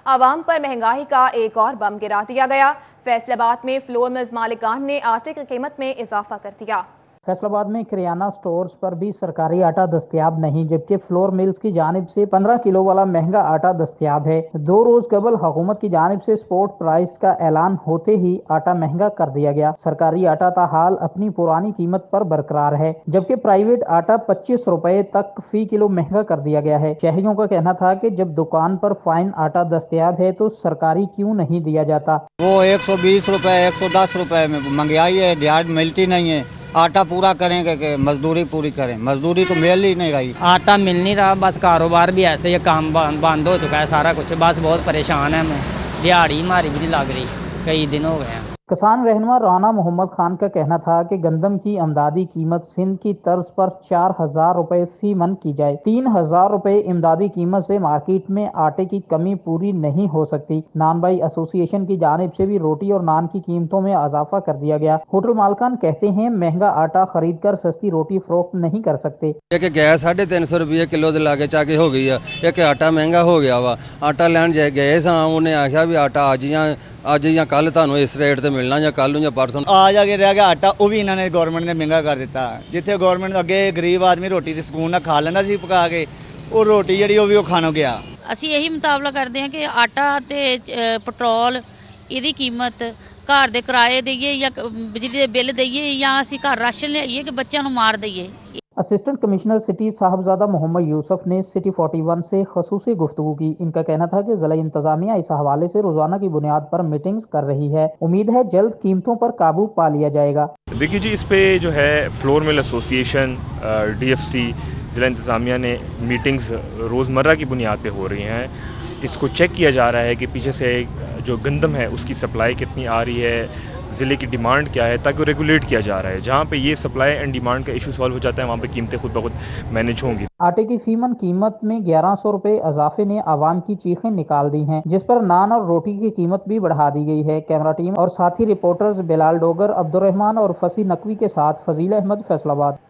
आवाम पर महंगाई का एक और बम गिरा दिया गया। फैसलाबाद में फ्लोर मिल्स मालिकान ने आटे की कीमत में इजाफा कर दिया। फैसलाबाद में किराना स्टोर्स पर भी सरकारी आटा दस्तयाब नहीं, जबकि फ्लोर मिल्स की जानिब से 15 किलो वाला महंगा आटा दस्तयाब है। 2 रोज कबल हुकूमत की जानिब से स्पोर्ट प्राइस का ऐलान होते ही आटा महंगा कर दिया गया। सरकारी आटा ताहाल अपनी पुरानी कीमत पर बरकरार है, जबकि प्राइवेट आटा 25 रुपए तक फी किलो महंगा कर दिया गया है। शहरियों का कहना था कि जब दुकान पर फाइन आटा दस्तयाब है तो सरकारी क्यों नहीं दिया जाता। वो 120 रुपए 110 रुपए में महंगाई है, दिहाड़ी मिलती नहीं है। आटा पूरा करेंगे कि मजदूरी पूरी करें, मजदूरी तो मिल ही नहीं रही। आटा मिल नहीं रहा, बस कारोबार भी ऐसे ही, काम बंद हो चुका है सारा कुछ। बस बहुत परेशान है, मैं दिहाड़ी हमारी भी नहीं लग रही, कई दिन हो गए हैं। किसान रहनुमा राना मोहम्मद खान का कहना था कि गंदम की इमदादी कीमत सिंध की तर्ज पर 4000 रुपए फी मन की जाए। 3000 रुपए इमदादी कीमत से मार्केट में आटे की कमी पूरी नहीं हो सकती। नान भाई एसोसिएशन की जानिब से भी रोटी और नान की कीमतों में इजाफा कर दिया गया। होटल मालकान कहते हैं महंगा आटा खरीद कर सस्ती रोटी फरोख्त नहीं कर सकते। गैस 350 रुपये किलो के लागे चाके हो गई है, एक आटा महंगा हो गया वा। आटा लैन गए उन्हें आख्या भी आटा अज या कल तुहानू इस रेट ते मिलना, या कल या परसों। आ जाके रह गया आटा, वो भी इन्होंने गवर्नमेंट ने महंगा कर दिता। जिथे गवर्नमेंट अगे गरीब आदमी रोटी की सुकून खा लेंदा सी पका के, वो रोटी जी वो खाना गया। ਅਸੀਂ ਇਹੀ ਮੁਤਾਬਲਾ ਕਰਦੇ ਹਾਂ ਕਿ ਆਟਾ ਤੇ ਪੈਟਰੋਲ ਇਹਦੀ ਕੀਮਤ ਘਰ ਦੇ ਕਿਰਾਏ ਦਈਏ ਜਾਂ ਬਿਜਲੀ ਦੇ ਬਿੱਲ ਦਈਏ ਜਾਂ ਅਸੀਂ ਘਰ ਰਾਸ਼ਨ ਲਿਆਈਏ ਕਿ ਬੱਚਿਆਂ ਨੂੰ ਮਾਰ ਦਈਏ। Assistant commissioner city Sahibzada Mohammad Yusuf ने सिटी 41 से खसूसी गुफ्तगू की। इनका कहना था कि जिला इंतजामिया इस हवाले से रोजाना की बुनियाद पर मीटिंग्स कर रही है। उम्मीद है जल्द कीमतों पर काबू पा लिया जाएगा। देखिए जी, इस पे जो है फ्लोर मिल एसोसिएशन, DFC, जिला इंतजामिया ने मीटिंग्स रोज़मर्रा की बुनियाद पे हो रही हैं। इसको चेक किया जा रहा है कि पीछे से जो गंदम है उसकी सप्लाई कितनी आ रही है, ज़िले की डिमांड क्या है, ताकि वो रेगुलेट किया जा रहा है। जहाँ पे ये सप्लाई एंड डिमांड का इशू सॉल्व हो जाता है, वहाँ पे कीमतें खुद ब खुद मैनेज होंगी। आटे की फीमन कीमत में 1100 रुपए इजाफे ने आवाम की चीखें निकाल दी हैं, जिस पर नान और रोटी की कीमत भी बढ़ा दी गई है। कैमरा टीम और साथी रिपोर्टर्स बिलाल डोगर, अब्दुर्रहमान और फसी नकवी के साथ फजील अहमद, फैसलाबाद।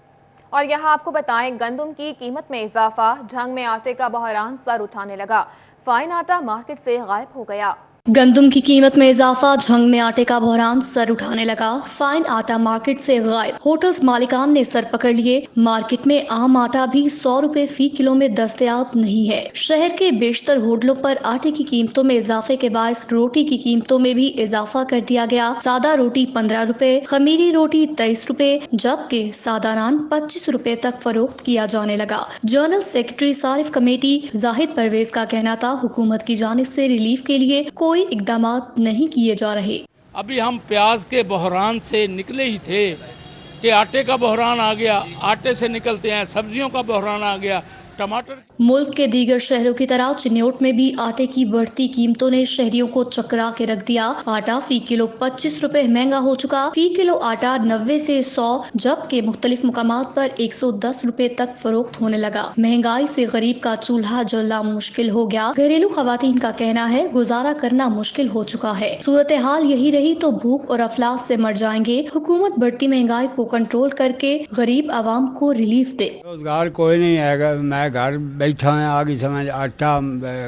और यहाँ आपको बताएं, गंदम की कीमत में इजाफा, झंग में आटे का बहरान सर उठाने लगा। फाइन आटा मार्केट से गायब हो गया। गंदम की कीमत में इजाफा, झंग में आटे का बहरान सर उठाने लगा। फाइन आटा मार्केट से गायब, होटल्स मालिकान ने सर पकड़ लिए। मार्केट में आम आटा भी 100 रुपए फी किलो में दस्तयाब नहीं है। शहर के बेशतर होटलों पर आटे की कीमतों में इजाफे के बायस रोटी की कीमतों में भी इजाफा कर दिया गया। सादा रोटी 15 रुपए, खमीरी रोटी 23 रुपए, जबकि सादा नान 25 रुपए तक फरोख्त किया जाने लगा। जनरल सेक्रेटरी सारिफ कमेटी जाहिद परवेज का कहना था, हुकूमत की जानिब से रिलीफ के लिए कोई इकदामात नहीं किए जा रहे। अभी हम प्याज के बहरान से निकले ही थे कि आटे का बहरान आ गया, आटे से निकलते हैं सब्जियों का बहरान आ गया, टमाटर। मुल्क के दीगर शहरों की तरह चिन्योट में भी आटे की बढ़ती कीमतों ने शहरियों को चकरा के रख दिया। आटा फी किलो 25 रुपए महंगा हो चुका। फी किलो आटा 90 से 100, जबकि मुख्तलिफ मुकामात पर 110 रुपए तक फरोख्त होने लगा। महंगाई से गरीब का चूल्हा जलना मुश्किल हो गया। घरेलू खवातीन का कहना है, गुजारा करना मुश्किल हो चुका है। सूरत हाल यही रही तो भूख और अफलास से मर जाएंगे। हुकूमत बढ़ती महंगाई को कंट्रोल करके गरीब आवाम को रिलीफ दे। रोजगार कोई नहीं है, मैं घर बैठा है, आगे समझ आटा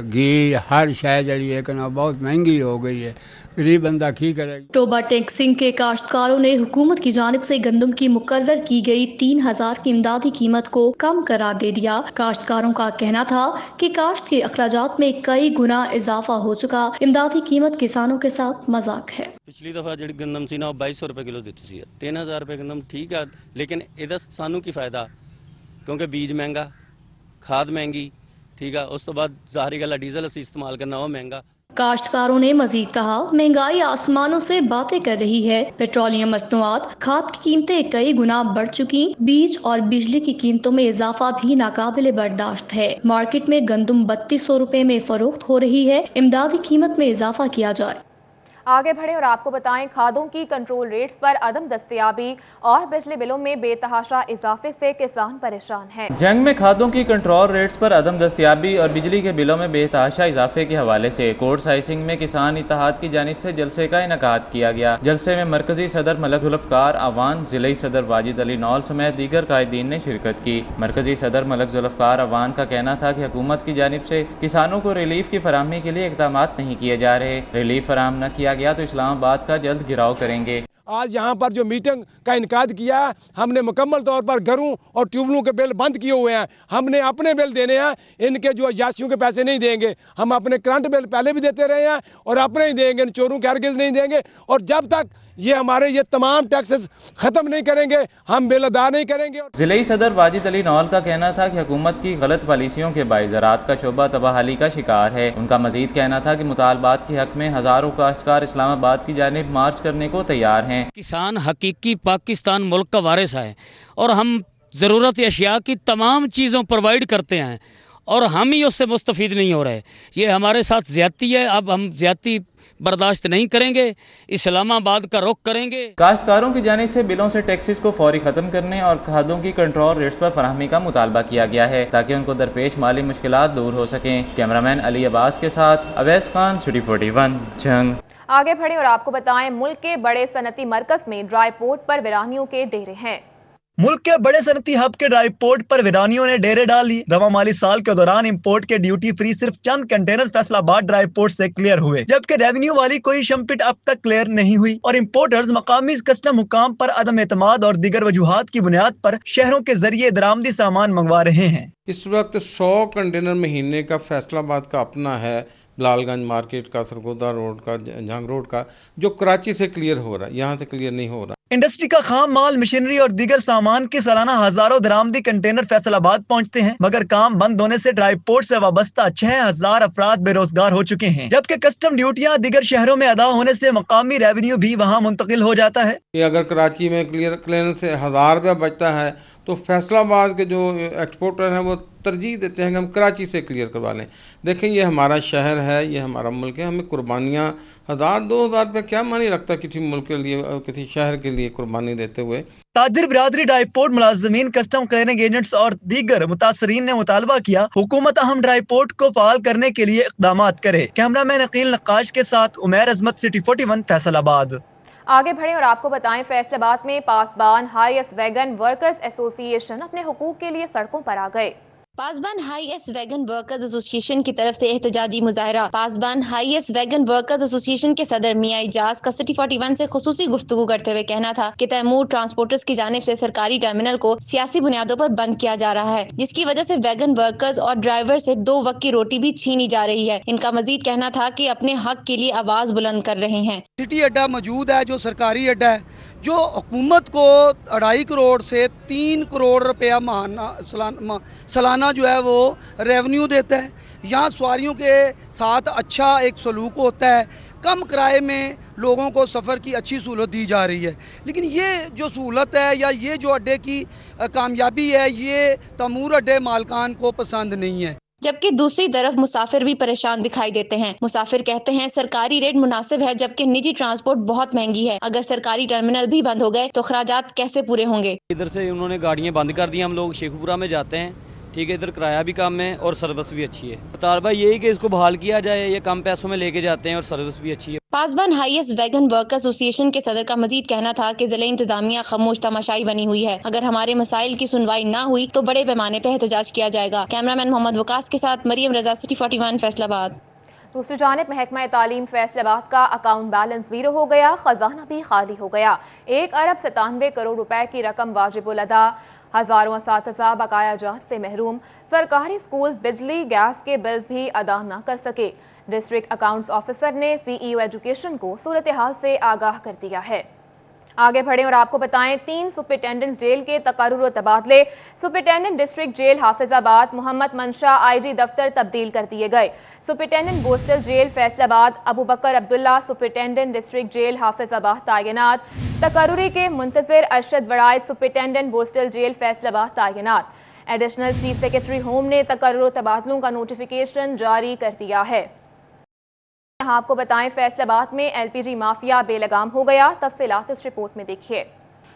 घी हर शय जड़ी लेकिन बहुत महंगी हो गई है, गरीब बंदा की करेगा। टोबा टैक्सिंग के काश्तकारों ने हुकूमत की जानिब से गंदम की मुकर्रर की गई 3000 की इमदादी कीमत को कम करार दे दिया। काश्तकारों का कहना था कि काश्त के अखराजात में कई गुना इजाफा हो चुका। इमदादी कीमत किसानों के साथ मजाक है। पिछली दफा जी गंदम सी ना 2200 रुपए किलो दी सी, 3000 रुपए गंदम ठीक है, लेकिन ਇਹਦਾ ਸਾਨੂੰ ਕੀ फायदा, क्योंकि बीज महंगा, खाद महंगी, ठीक है। उस तो बाद ज़ाहिर गल डीजल असी इस्तेमाल करना वो महंगा। काश्तकारों ने मजीद कहा, महंगाई आसमानों से बातें कर रही है। पेट्रोलियम मसनूआत, खाद की कीमतें कई गुना बढ़ चुकी। बीज और बिजली की कीमतों में इजाफा भी नाकाबिले बर्दाश्त है। मार्केट में गंदम 3200 रुपए में फरोख्त हो रही है। इमदादी कीमत में इजाफा किया जाए। आगे बढ़े और आपको बताएं, खादों की कंट्रोल रेट्स पर अदम दस्तयाबी और बिजली बिलों में बेतहाशा इजाफे से किसान परेशान हैं। जंग में खादों की कंट्रोल रेट्स पर अदम दस्तयाबी और बिजली के बिलों में बेतहाशा इजाफे के हवाले से कोट साइसिंग में किसान इत्तेहाद की जानिब से जलसे का इनेकाद किया गया। जलसे में मरकजी सदर मलक जुल्फकार अवान, जिले सदर वाजिद अली नौल समेत दीगर कायदीन ने शिरकत की। मरकजी सदर मलक जुल्फकार अवान का कहना था कि हुकूमत की जानिब से किसानों को रिलीफ की फराहमी के लिए इक़दाम नहीं किए जा रहे। रिलीफ फराहम न किया गया तो इस्लामाबाद का जल्द गिराव करेंगे। आज यहाँ पर जो मीटिंग का इनकाद किया है, हमने मुकम्मल तौर पर घरों और ट्यूबवेलों के बिल बंद किए हुए हैं। हमने अपने बिल देने हैं, इनके जो अयाशियों के पैसे नहीं देंगे। हम अपने करंट बिल पहले भी देते रहे हैं और अपने ही देंगे, इन चोरों के हरगिज़ नहीं देंगे। और जब तक ये तमाम टैक्सेस खत्म नहीं करेंगे, हम बिल अदा नहीं करेंगे। जिले सदर वाजिद अली नौल का कहना था कि हुकूमत की गलत पॉलिसियों के बाइस ज़राअत का शोबा तबाहाली का शिकार है। उनका मजीद कहना था कि मुतालबात के हक में हजारों काश्तकार इस्लामाबाद की जानिब मार्च करने को तैयार हैं। किसान हकीकी पाकिस्तान मुल्क का वारिस है और हम ज़रूरत अशिया की तमाम चीज़ों प्रोवाइड करते हैं और हम ही उससे मुस्तफ़ीद नहीं हो रहे। ये हमारे साथ ज़्यादती है। अब हम ज़्यादती बर्दाश्त नहीं करेंगे, इस्लामाबाद का रुख करेंगे। काश्तकारों की जानिब से बिलों से टैक्सेस को फौरी खत्म करने और खादों की कंट्रोल रेट्स पर फराहमी का मुतालबा किया गया है ताकि उनको दरपेश माली मुश्किलात दूर हो सकें। कैमरामैन अली अब्बास के साथ अवैस खान, सिटी 41, जंग। आगे बढ़े और आपको बताएं, मुल्क के बड़े सनती मरकज में ड्राई पोर्ट पर वीरानियों के डेरे हैं। मुल्क के बड़े सनती हब के ड्राई पोर्ट पर वीरानियों ने डेरे डाल ली। रवा माली साल के दौरान इंपोर्ट के ड्यूटी फ्री सिर्फ चंद कंटेनर फैसलाबाद ड्राई पोर्ट से क्लियर हुए, जबकि रेवेन्यू वाली कोई शमपिट अब तक क्लियर नहीं हुई और इंपोर्टर्स मकामी कस्टम हुकाम पर अदम एतमाद और दीगर वजूहात की बुनियाद पर शहरों के जरिए दरामदी सामान मंगवा रहे हैं। इस वक्त 100 कंटेनर महीने का फैसलाबाद का अपना है, लालगंज मार्केट का, सरगोदा रोड का, जंग रोड का, जो कराची से क्लियर हो रहा है, यहाँ से क्लियर नहीं हो रहा। इंडस्ट्री का खाम माल, मशीनरी और दीगर सामान की सालाना हजारों दरामदी कंटेनर फैसलाबाद पहुँचते हैं, मगर काम बंद होने से ड्राई पोर्ट से वाबस्ता 6000 अफराद बेरोजगार हो चुके हैं, जबकि कस्टम ड्यूटियाँ दीगर शहरों में अदा होने से मकामी रेवेन्यू भी वहाँ मुंतकिल हो जाता है। अगर कराची में क्लियरेंस से 1000 रुपया बचता है तो फैसलाबाद के जो एक्सपोर्टर हैं वो तरजीह देते हैं कि हम कराची से क्लियर करवा लें। देखें, ये हमारा शहर है, ये हमारा मुल्क है, हमें कुर्बानियाँ 1000-2000 रुपये क्या मानी रखता किसी मुल्क के लिए, किसी शहर के लिए कुर्बानी देते हुए। ताजिर बिरादरी, ड्राई पोर्ट मुलाजमीन, कस्टम क्लियरिंग एजेंट्स और दीगर मुतासरीन ने मुतालबा किया हुकूमत अहम ड्राई पोर्ट को फाल करने के लिए इक़दाम करे। कैमरामैन अकील नक्काश के साथ उमैर अजमत, सिटी 41, फैसलाबाद। आगे बढ़े और आपको बताएं, फैसलाबाद में पासबान हाईएस वैगन वर्कर्स एसोसिएशन अपने हुकूक के लिए सड़कों पर आ गए। पासबान हाईएस वैगन वर्कर्स एसोसिएशन की तरफ से एहतजाजी मुजाहरा। पासबान हाईएस वैगन वर्कर्स एसोसिएशन के सदर मियां इजाज का सिटी 41 से खुसूसी गुफ्तगू करते हुए कहना था कि तैमूर ट्रांसपोर्टर्स की जानिब से सरकारी टर्मिनल को सियासी बुनियादों पर बंद किया जा रहा है, जिसकी वजह से वैगन वर्कर्स और ड्राइवर से 2 वक्त की रोटी भी छीनी जा रही है। इनका मजीद कहना था कि अपने हक के लिए आवाज बुलंद कर रहे हैं। सिटी अड्डा मौजूद है, जो सरकारी अड्डा है, जो हुकूमत को 2.5 करोड़ से 3 करोड़ रुपया सालाना जो है वो रेवेन्यू देता है। यहाँ सवारियों के साथ अच्छा एक सलूक होता है, कम किराए में लोगों को सफ़र की अच्छी सहूलत दी जा रही है। लेकिन ये जो सहूलत है या ये जो अड्डे की कामयाबी है, ये तैमूर अड्डे मालकान को पसंद नहीं है। जबकि दूसरी तरफ मुसाफिर भी परेशान दिखाई देते हैं। मुसाफिर कहते हैं सरकारी रेट मुनासिब है, जबकि निजी ट्रांसपोर्ट बहुत महंगी है। अगर सरकारी टर्मिनल भी बंद हो गए तो खराजात कैसे पूरे होंगे। इधर से उन्होंने गाड़ियां बंद कर दी, हम लोग शेखपुरा में जाते हैं, ठीक है, इधर किराया भी कम है और सर्विस भी अच्छी है। मुतालबा यही कि इसको बहाल किया जाए, ये कम पैसों में लेके जाते हैं और सर्विस भी अच्छी है। पासबान हाईएस वैगन वर्कर्स एसोसिएशन के सदर का मजीद कहना था कि जिले इंतजामिया खामोश तमाशाई बनी हुई है। अगर हमारे मसाइल की सुनवाई ना हुई तो बड़े पैमाने पर एहतजाज किया जाएगा। कैमरामैन मोहम्मद वकास के साथ मरियम रजा, सिटी 41, फैसलाबाद। दूसरी जानिब महकमा तालीम फैसलाबाद का अकाउंट बैलेंस जीरो हो गया, खजाना भी खाली हो गया। 1 अरब 97 करोड़ रुपए की रकम वाजिबुल अदा, हजारों असातिज़ा बकाया जात से महरूम। सरकारी स्कूल बिजली गैस के बिल्स भी अदा न कर सके। डिस्ट्रिक्ट अकाउंट्स ऑफिसर ने सीईओ एजुकेशन को सूरत हाल से आगाह कर दिया है। आगे बढ़े और आपको बताएं, 3 सुपरिटेंडेंट जेल के तकर्रुर और तबादले। Superintendent district jail Hafizabad Mohammad Mansha IG दफ्तर तब्दील कर दिए गए। Superintendent coastal jail Faisalabad Abu Bakar Abdullah superintendent district jail Hafizabad तैनात। तकर्रुरी के मुंतजिर अरशद वड़ाइद सुपरिटेंडेंट कोस्टल जेल फैसलाबाद तैनात। एडिशनल चीफ सेक्रेटरी होम ने तकर्रुर तबादलों का नोटिफिकेशन जारी कर दिया है। यहाँ आपको बताएं फैसलाबाद में एलपीजी माफिया बेलगाम हो गया। तफसीलात इस रिपोर्ट में देखिए।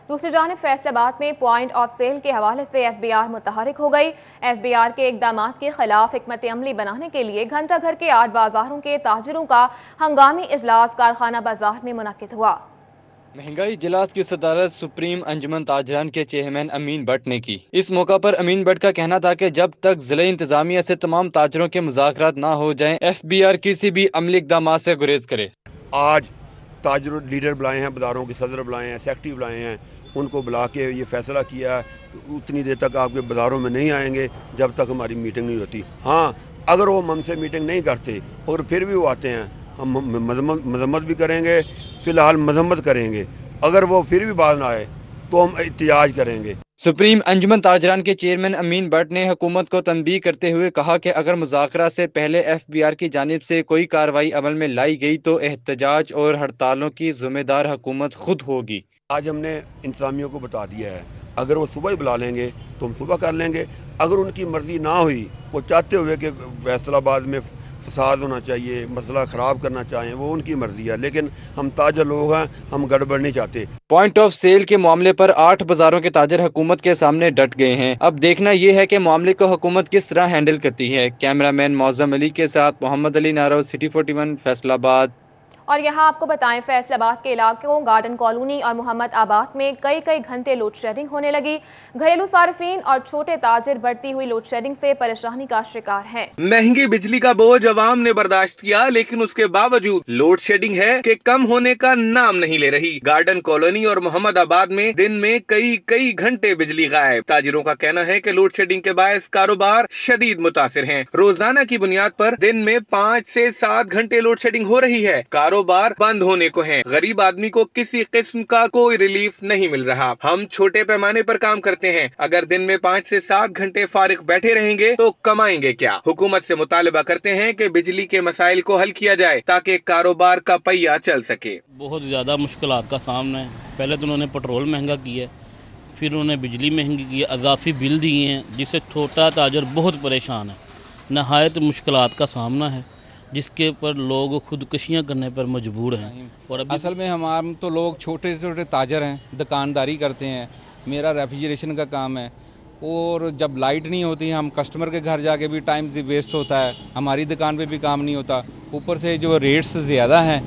दूसरी जानिब फैसलाबाद में पॉइंट ऑफ सेल के हवाले से एफबीआर मुतहरिक हो गई। एफबीआर के इकदाम के खिलाफ हिकमत अमली बनाने के लिए घंटा घर के 8 बाजारों के ताजिरों का हंगामी इजलास कारखाना बाजार में मुनक्किद हुआ। महंगाई इजलास की सदारत सुप्रीम अंजुमन ताजरान के चेयरमैन अमीन भट्ट ने की। इस मौका पर अमीन भट्ट का कहना था कि जब तक जिला इंतजामिया से तमाम ताजरों के मुज़ाकरात ना हो जाएं, एफबीआर किसी भी अमली इक़दाम से गुरेज करे। आज ताजर लीडर बुलाए हैं, बाजारों के सदर बुलाए हैं, सेक्रेटरी बुलाए हैं, उनको बुला के ये फैसला किया है उतनी देर तक आपके बाजारों में नहीं आएंगे जब तक हमारी मीटिंग नहीं होती। हाँ, अगर वो हमसे मीटिंग नहीं करते और फिर भी वो आते हैं, हम मजम्मत भी करेंगे, फिलहाल मजम्मत करेंगे। अगर वो फिर भी बात ना आए तो हम एहतिजाज करेंगे। सुप्रीम अंजुमन ताजरान के चेयरमैन अमीन भट्ट ने हुकूमत को तंबीह करते हुए कहा कि अगर मुज़ाकरा से पहले एफबीआर की जानिब से कोई कार्रवाई अमल में लाई गई तो एहतजाज और हड़तालों की जिम्मेदार हुकूमत खुद होगी। आज हमने इंतजामियों को बता दिया है, अगर वो सुबह ही बुला लेंगे तो हम सुबह कर लेंगे। अगर उनकी मर्जी ना हुई, वो चाहते हुए कि फैसलाबाद में फसाद होना चाहिए, मसला खराब करना चाहें, वो उनकी मर्जी है, लेकिन हम ताजर लोग हैं, हम गड़बड़ नहीं चाहते। पॉइंट ऑफ सेल के मामले पर 8 बाजारों के ताजर हुकूमत के सामने डट गए हैं। अब देखना यह है कि मामले को हुकूमत किस तरह हैंडल करती है। कैमरामैन मौजम अली के साथ मोहम्मद अली नारो, सिटी 41 फैसलाबाद। और यहाँ आपको बताएं फैसलाबाद के इलाकों गार्डन कॉलोनी और मोहम्मद आबाद में कई घंटे लोड शेडिंग होने लगी। घरेलू सार्फिन और छोटे ताजिर बढ़ती हुई लोड शेडिंग से परेशानी का शिकार हैं। महंगी बिजली का बोझ अवाम ने बर्दाश्त किया, लेकिन उसके बावजूद लोड शेडिंग है कि कम होने का नाम नहीं ले रही। गार्डन कॉलोनी और मोहम्मद आबाद में दिन में कई घंटे बिजली गायब। ताजिरों का कहना है कि लोड शेडिंग के बायस कारोबार शदीद मुतासिर हैं। रोजाना की बुनियाद पर दिन में 5 से 7 घंटे लोड शेडिंग हो रही है। कारोबार बंद होने को है। गरीब आदमी को किसी किस्म का कोई रिलीफ नहीं मिल रहा। हम छोटे पैमाने पर काम करते हैं, अगर दिन में 5 से 7 घंटे फारिग बैठे रहेंगे तो कमाएंगे क्या। हुकूमत से मुतालबा करते हैं कि बिजली के मसाइल को हल किया जाए ताकि कारोबार का पहिया चल सके। बहुत ज्यादा मुश्किलात का सामना है। पहले तो उन्होंने पेट्रोल महंगा किया, फिर उन्होंने बिजली महंगी की, अजाफी बिल दिए हैं, जिससे छोटा ताजर बहुत परेशान है। नहायत मुश्किलात का सामना है, जिसके ऊपर लोग खुदकुशियां करने पर मजबूर हैं। और असल में हम तो लोग छोटे छोटे ताजर हैं, दुकानदारी करते हैं। मेरा रेफ्रिजरेशन का काम है, और जब लाइट नहीं होती हम कस्टमर के घर जाके भी टाइम से वेस्ट होता है, हमारी दुकान पे भी काम नहीं होता। ऊपर से जो रेट्स ज़्यादा हैं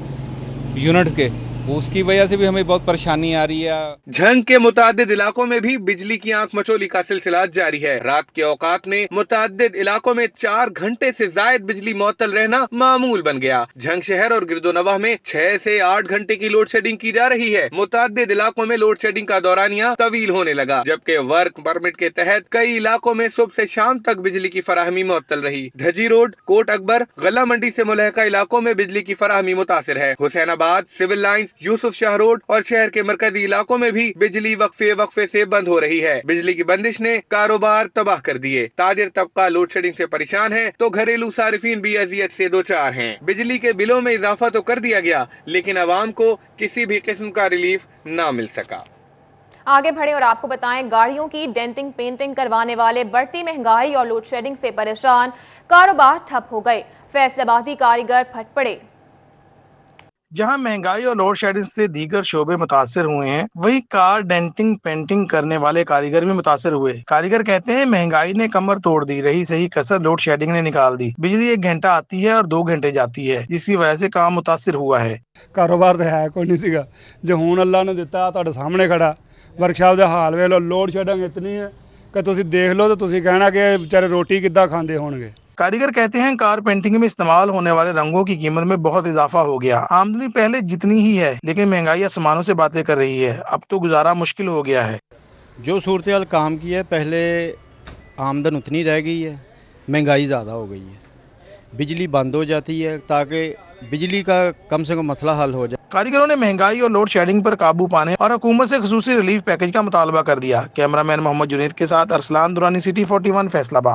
यूनिट के, उसकी वजह से भी हमें बहुत परेशानी आ रही है। झंग के मुतादिद इलाकों में भी बिजली की आंख मचोली का सिलसिला जारी है। रात के औकात में मुतादिद इलाकों में 4 घंटे से जायद बिजली मुअत्तल रहना मामूल बन गया। झंग शहर और गिरदोनवाह में 6 से 8 घंटे की लोड शेडिंग की जा रही है। मुतादिद इलाकों में लोड शेडिंग का दौरानिया तवील होने लगा, जबकि वर्क परमिट के तहत कई इलाकों में सुबह से शाम तक बिजली की फराहमी मुअत्तल रही। धजी रोड, कोट अकबर, गला मंडी से मुलहका इलाकों में बिजली की फराहमी मुतासिर है। Husainabad, civil line, Yusuf Shah road और शहर के मरकजी इलाकों में भी बिजली वक्फे से बंद हो रही है। बिजली की बंदिश ने कारोबार तबाह कर दिए। ताजिर तबका लोड शेडिंग से परेशान है तो घरेलू सारिफीन भी अजियत से दो चार हैं। बिजली के बिलों में इजाफा तो कर दिया गया, लेकिन अवाम को किसी भी किस्म का रिलीफ ना मिल सका। आगे बढ़े और आपको बताएं गाड़ियों की डेंटिंग पेंटिंग करवाने वाले बढ़ती महंगाई और लोड शेडिंग से परेशान, कारोबार ठप हो गए। फैसलाबादी कारीगर फट पड़े। जहां महंगाई और लोड शेडिंग से दीगर शोबे मुतासिर हुए हैं, वहीं कार डेंटिंग पेंटिंग करने वाले कारीगर भी मुतासिर हुए। कारीगर कहते हैं महंगाई ने कमर तोड़ दी, रही सही कसर लोड शेडिंग ने निकाल दी। बिजली 1 घंटा आती है और 2 घंटे जाती है, जिसकी वजह से काम मुतासिर हुआ है। कारोबार तो है कोई नहीं सीगा, जो हूं अल्लाह ने दिता तुहाडे सामने खड़ा। वर्कशाप के हाल वे लो, लोड शेडिंग इतनी है कि तुसीं देख लो तो तुसीं कहना कि बेचारे रोटी किद्दां खांदे होणगे। कारीगर कहते हैं कार पेंटिंग में इस्तेमाल होने वाले रंगों की कीमत में बहुत इजाफा हो गया। आमदनी पहले जितनी ही है, लेकिन महंगाई आसमानों से बातें कर रही है। अब तो गुजारा मुश्किल हो गया है। जो सूरत हाल काम की है, पहले आमदन उतनी रह गई है, महंगाई ज़्यादा हो गई है। बिजली बंद हो जाती है ताकि बिजली का कम से कम मसला हल हो जाए। कारीगरों ने महंगाई और लोड शेडिंग पर काबू पाने और हुकूमत से खसूसी रिलीफ पैकेज का मुतालबा कर दिया। कैमरामैन मोहम्मद जुनैद के साथ अरसलान दुरानी, सिटी 41 फैसलाबाद।